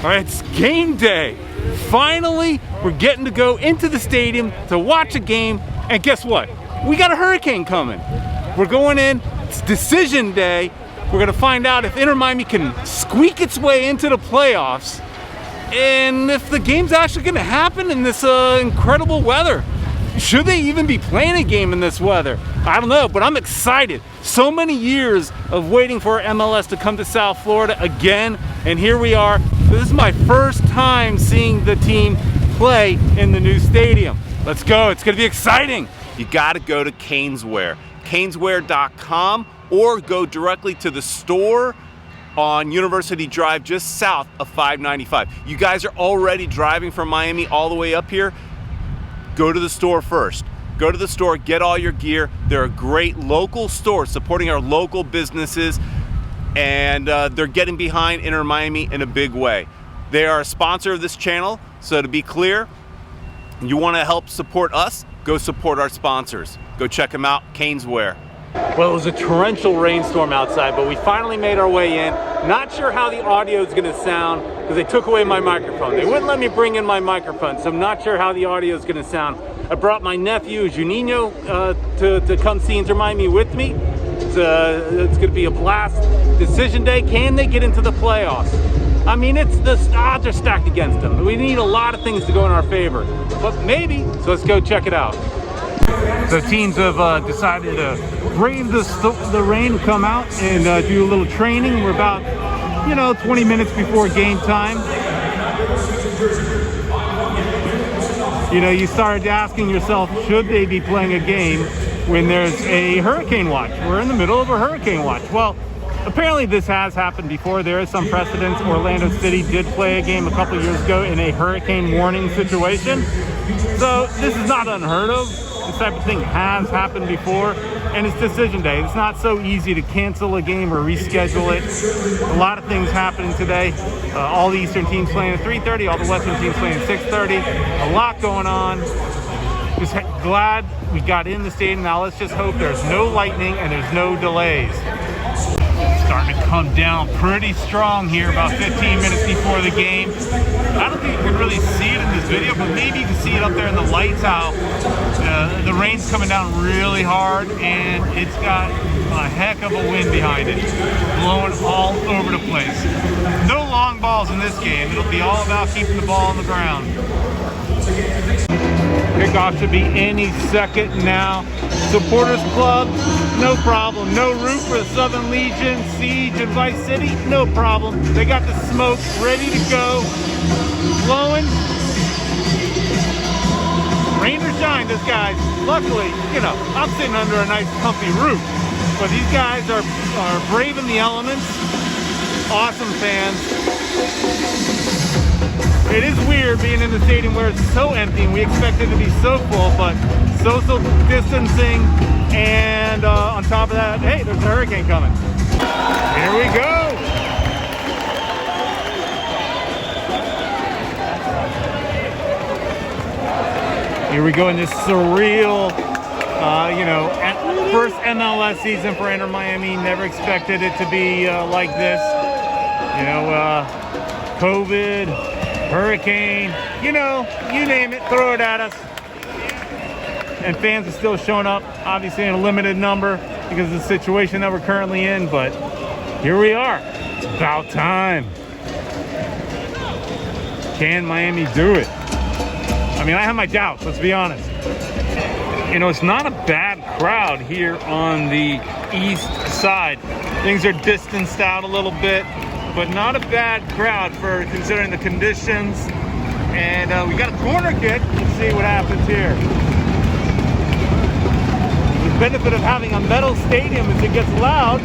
All right, it's game day. Finally, we're getting to go into the stadium to watch a game, and guess what? We got a hurricane coming. We're going in, it's decision day. We're gonna find out if Inter Miami can squeak its way into the playoffs, and if the game's actually gonna happen in this incredible weather. Should they even be playing a game in this weather? I don't know, but I'm excited. So many years of waiting for MLS to come to South Florida again, and here we are. This is my first time seeing the team play in the new stadium. Let's go, it's gonna be exciting. You gotta go to Caneswear, caneswear.com, or go directly to the store on University Drive just south of 595. You guys are already driving from Miami all the way up here. Go to the store first. Go to the store, get all your gear. They're a great local store supporting our local businesses, and they're getting behind Inter Miami in a big way. They are a sponsor of this channel, so to be clear, you want to help support us, go support our sponsors. Go check them out, Caneswear. Well, it was a torrential rainstorm outside, but we finally made our way in. Not sure how the audio is going to sound because they took away my microphone. They wouldn't let me bring in my microphone, so I'm not sure how the audio is going to sound. I brought my nephew, Juninho, to come see Inter Miami with me. It's going to be a blast. Decision day, can they get into the playoffs? I mean, the odds are stacked against them. We need a lot of things to go in our favor, but maybe, so let's go check it out. So teams have decided to brave the rain, come out and do a little training. We're about, 20 minutes before game time. You started asking yourself, should they be playing a game when there's a hurricane watch? We're in the middle of a hurricane watch. Well, apparently this has happened before. There is some precedence. Orlando City did play a game a couple years ago in a hurricane warning situation. So this is not unheard of. This type of thing has happened before, and it's decision day. It's not so easy to cancel a game or reschedule it. A lot of things happening today. All the Eastern teams playing at 3:30, all the Western teams playing at 6:30. A lot going on. Just glad we got in the stadium. Now let's just hope there's no lightning and there's no delays. Starting to come down pretty strong here about 15 minutes before the game. I don't think you can really see it in this video, but maybe you can see it up there in the lights how the rain's coming down really hard, and it's got a heck of a wind behind it, blowing all over the place. No long balls in this game. It'll be all about keeping the ball on the ground. Kickoff should be any second now. Supporters Club, no problem. No roof for the Southern Legion, Siege, and Vice City, no problem. They got the smoke ready to go, blowing. Rain or shine, this guy. Luckily, I'm sitting under a nice comfy roof. But these guys are braving the elements. Awesome fans. It is weird being in the stadium where it's so empty and we expect it to be so full, but social distancing, and on top of that, hey, there's a hurricane coming. Here we go. Here we go in this surreal, first MLS season for Inter Miami. Never expected it to be like this. COVID, hurricane, you name it, throw it at us. And fans are still showing up, obviously in a limited number because of the situation that we're currently in, but here we are. It's about time. Can Miami do it? I mean, I have my doubts, let's be honest. It's not a bad crowd here on the east side. Things are distanced out a little bit, but not a bad crowd for considering the conditions. And we got a corner kick. Let's see what happens here. The benefit of having a metal stadium is it gets loud.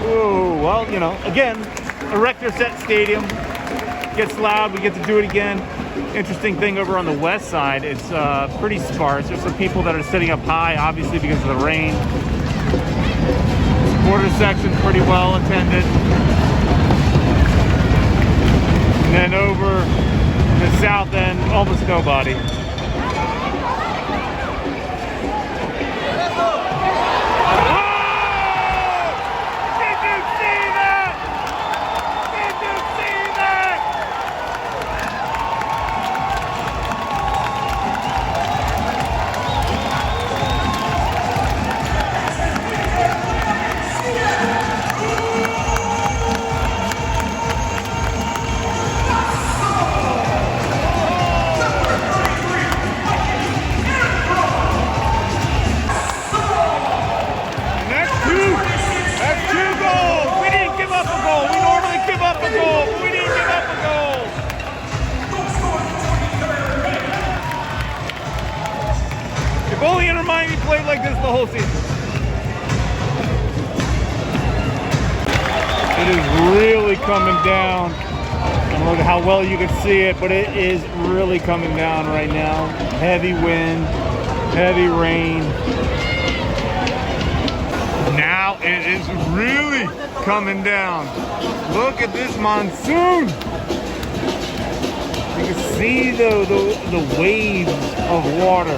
Ooh, well, again, a rector set stadium. Gets loud, we get to do it again. Interesting thing over on the west side, it's pretty sparse. There's some people that are sitting up high, obviously because of the rain. Supporter section's pretty well attended. And then over the south end, almost nobody. whole season. It is really coming down. I don't know how well you can see it, but it is really coming down right now. Heavy wind, heavy rain. Now it is really coming down. Look at this monsoon. You can see the waves of water.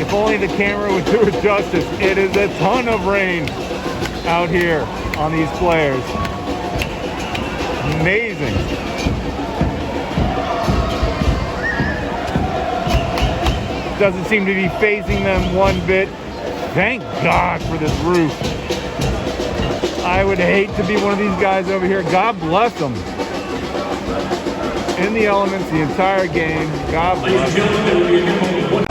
If only the camera would do it justice. It is a ton of rain out here on these players. Amazing. Doesn't seem to be phasing them one bit. Thank God for this roof. I would hate to be one of these guys over here. God bless them. In the elements the entire game. God bless them.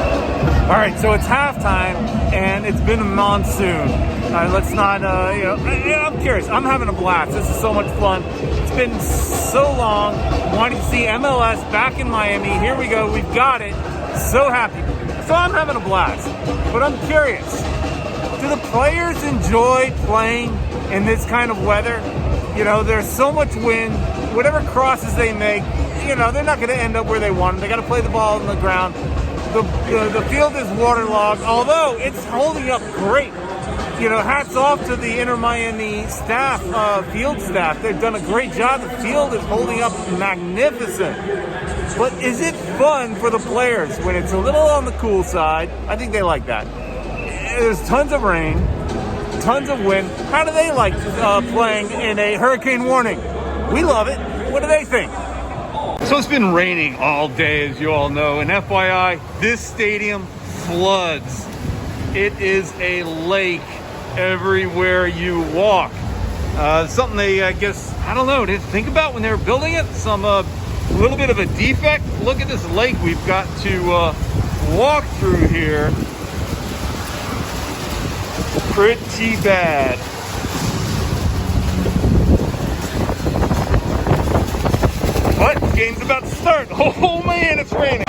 All right, so it's halftime, and it's been a monsoon. Let's not, I'm curious. I'm having a blast. This is so much fun. It's been so long. Wanting to see MLS back in Miami. Here we go. We've got it. So happy. So I'm having a blast. But I'm curious. Do the players enjoy playing in this kind of weather? You know, there's so much wind. Whatever crosses they make, you know, they're not going to end up where they want them. They got to play the ball on the ground. The field is waterlogged, although it's holding up great. You know, hats off to the Inter Miami staff, field staff. They've done a great job. The field is holding up magnificent. But is it fun for the players when it's a little on the cool side? I think they like that. There's tons of rain, tons of wind. How do they like playing in a hurricane warning? We love it. What do they think? So it's been raining all day, as you all know, and FYI, this stadium floods. It is a lake everywhere you walk. Something they, I guess, I don't know, didn't think about when they were building it. Some little bit of a defect. Look at this lake we've got to walk through here. Pretty bad. But game's about to start. Oh man, it's raining.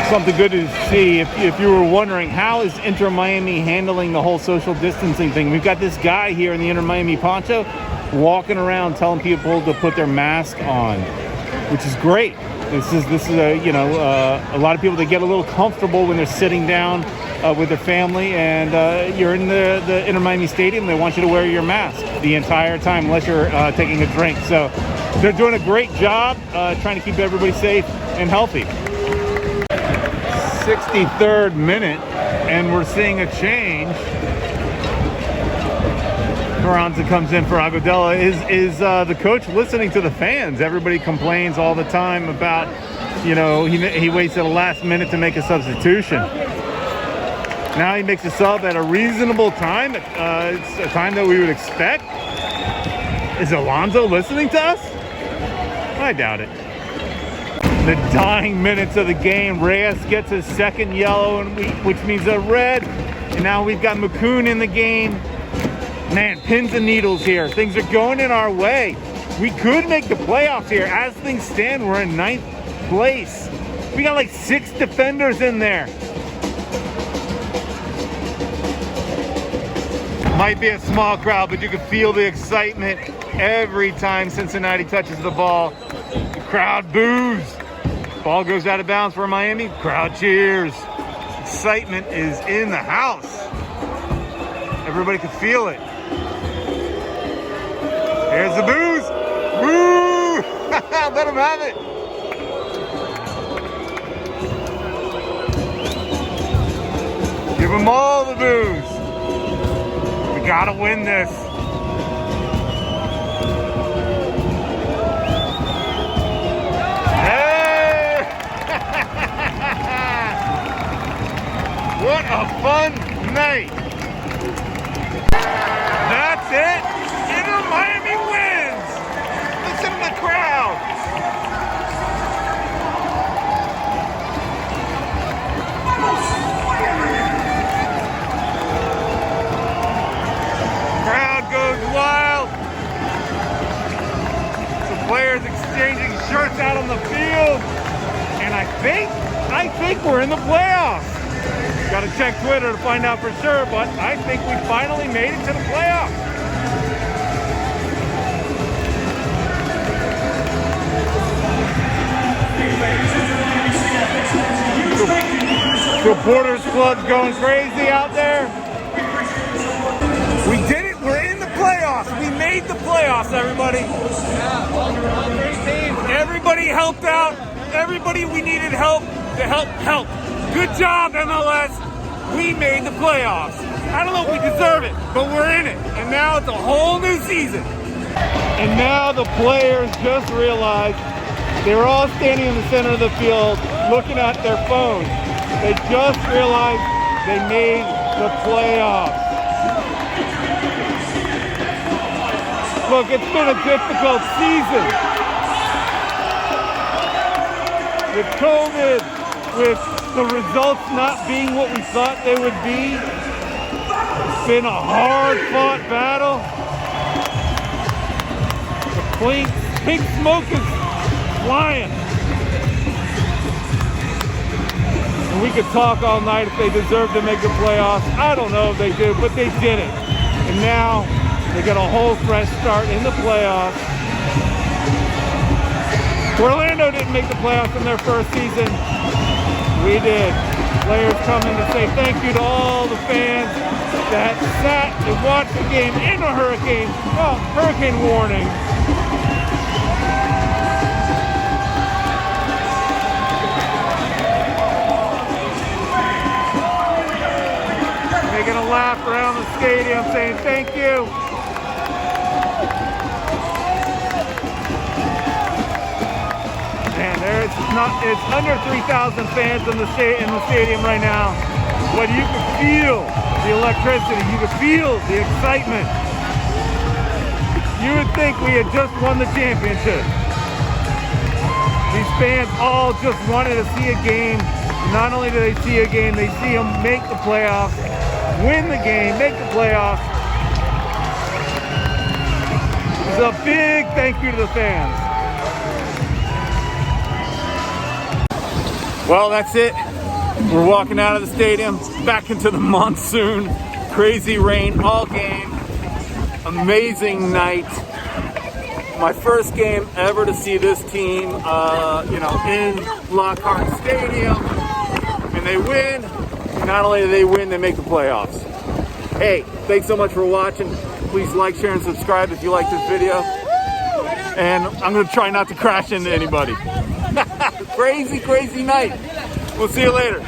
Something good to see. If you were wondering, how is Inter Miami handling the whole social distancing thing? We've got this guy here in the Inter Miami poncho walking around telling people to put their mask on, which is great. This is a lot of people, they get a little comfortable when they're sitting down with their family, and you're in the Inter Miami Stadium. They want you to wear your mask the entire time unless you're taking a drink. So they're doing a great job trying to keep everybody safe and healthy. 63rd minute, and we're seeing a change. Carranza comes in for Agudelo. Is the coach listening to the fans? Everybody complains all the time about, you know, he waits at the last minute to make a substitution. Now he makes a sub at a reasonable time. It's a time that we would expect. Is Alonso listening to us? I doubt it. The dying minutes of the game, Reyes gets his second yellow, which means a red. And now we've got McCoon in the game. Man, pins and needles here. Things are going in our way. We could make the playoffs here. As things stand, we're in 9th place. We got like 6 defenders in there. Might be a small crowd, but you can feel the excitement every time Cincinnati touches the ball. The crowd boos. Ball goes out of bounds for Miami. Crowd cheers. Excitement is in the house. Everybody can feel it. Here's the boos. Woo! Let them have it. Give them all the boos. We gotta win this. Hey! What a fun night. That's it. Inter Miami wins. Listen to the crowd. Crowd goes wild. Some players exchanging shirts out on the field. And I think we're in the playoffs. Got to check Twitter to find out for sure, but I think we finally made it to the playoffs. Supporters Club's going crazy out there. We did it. We're in the playoffs. We made the playoffs, everybody. Everybody helped out. Everybody we needed help to help. Good job, MLS. We made the playoffs. I don't know if we deserve it, but we're in it. And now it's a whole new season. And now the players just realized they were all standing in the center of the field looking at their phones. They just realized they made the playoffs. Look, it's been a difficult season. With COVID, with the results not being what we thought they would be, it's been a hard-fought battle. The pink smoke is flying. And we could talk all night if they deserve to make the playoffs. I don't know if they do, but they did it. And now they got a whole fresh start in the playoffs. Orlando didn't make the playoffs in their first season. We did. Players coming to say thank you to all the fans that sat and watched the game in a hurricane. Well, hurricane warning. Making a lap around the stadium saying thank you. Man, it's under 3,000 fans in the stadium right now. But you can feel the electricity, you can feel the excitement. You would think we had just won the championship. These fans all just wanted to see a game. Not only do they see a game, they see them make the playoffs, win the game, make the playoffs. It's a big thank you to the fans. Well, that's it. We're walking out of the stadium, back into the monsoon. Crazy rain all game. Amazing night. My first game ever to see this team, in Lockhart Stadium. And they win. And not only do they win, they make the playoffs. Hey, thanks so much for watching. Please like, share, and subscribe if you like this video. And I'm going to try not to crash into anybody. Crazy, crazy night. We'll see you later.